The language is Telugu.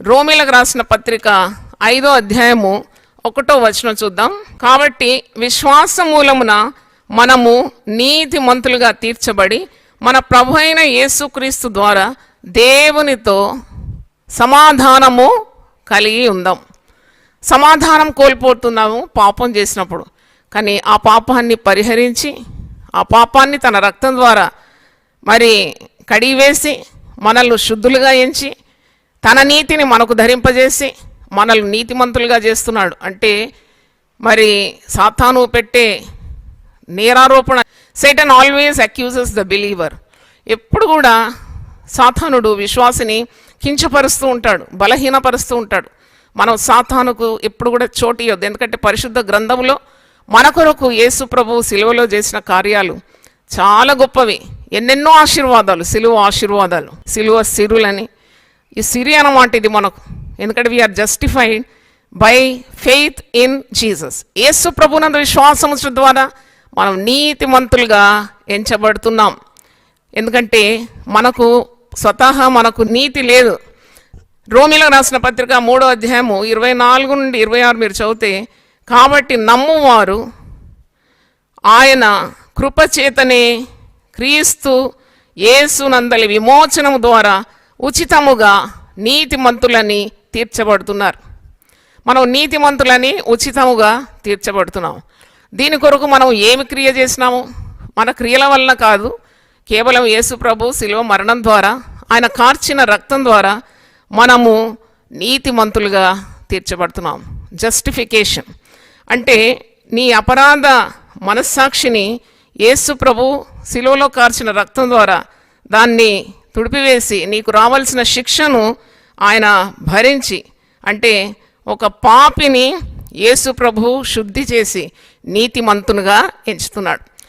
రోమీలకు రాసిన పత్రిక 5వ అధ్యాయము 1వ వచనం చూద్దాం. కాబట్టి విశ్వాస మూలమున మనము నీతిమంతులుగా తీర్చబడి మన ప్రభు అయిన యేసుక్రీస్తు ద్వారా దేవునితో సమాధానము కలిగి ఉందాం. సమాధానం కోల్పోతున్నాము పాపం చేసినప్పుడు, కానీ ఆ పాపాన్ని పరిహరించి ఆ పాపాన్ని తన రక్తం ద్వారా మరి కడిగివేసి మనల్ని శుద్ధులుగా ఎంచి తన నీతిని మనకు ధరింపజేసి మనల్ని నీతిమంతులుగా చేస్తున్నాడు. అంటే మరి సాతాను పెట్టే నేరారోపణ, సైటన్ ఆల్వేస్ అక్యూజెస్ ద బిలీవర్. ఎప్పుడు కూడా సాతానుడు విశ్వాసిని కించపరుస్తూ ఉంటాడు, బలహీనపరుస్తూ ఉంటాడు. మనం సాతానుకు ఎప్పుడు కూడా చోటు ఇవ్వద్దు. ఎందుకంటే పరిశుద్ధ గ్రంథంలో మన కొరకు యేసు ప్రభువు సిలువలో చేసిన కార్యాలు చాలా గొప్పవి. ఎన్నెన్నో ఆశీర్వాదాలు, సిలువ ఆశీర్వాదాలు, సిలువ సిరులని. ఈ సిరి అన్నమాట ఇది మనకు. ఎందుకంటే we're justified by faith in Jesus. Yesu ప్రభునందు విశ్వాసం ద్వారా మనం నీతిమంతులుగా ఎంచబడుతున్నాం. ఎందుకంటే మనకు స్వతహా మనకు నీతి లేదు. రోమీలకు రాసిన పత్రిక 3వ అధ్యాయము 24 నుండి 26 మీరు చదివితే, కాబట్టి నమ్మువారు ఆయన కృపచేతనే క్రీస్తు యేసునందలి విమోచనము ద్వారా ఉచితముగా నీతిమంతులని తీర్చబడుతున్నారు. మనం నీతిమంతులని ఉచితముగా తీర్చబడుతున్నాము. దీని కొరకు మనం ఏమి క్రియ చేసినాము? మన క్రియల వల్ల కాదు, కేవలం యేసు ప్రభు శిలువ మరణం ద్వారా, ఆయన కార్చిన రక్తం ద్వారా మనము నీతిమంతులుగా తీర్చబడుతున్నాం. జస్టిఫికేషన్ అంటే నీ అపరాధ మనస్సాక్షిని యేసు ప్రభు శిలువలో కార్చిన రక్తం ద్వారా దాన్ని తుడిపివేసి నీకు రావాల్సిన శిక్షను ఆయన భరించి, అంటే ఒక పాపిని యేసు ప్రభు శుద్ధి చేసి నీతిమంతునిగా ఎంచుతున్నాడు.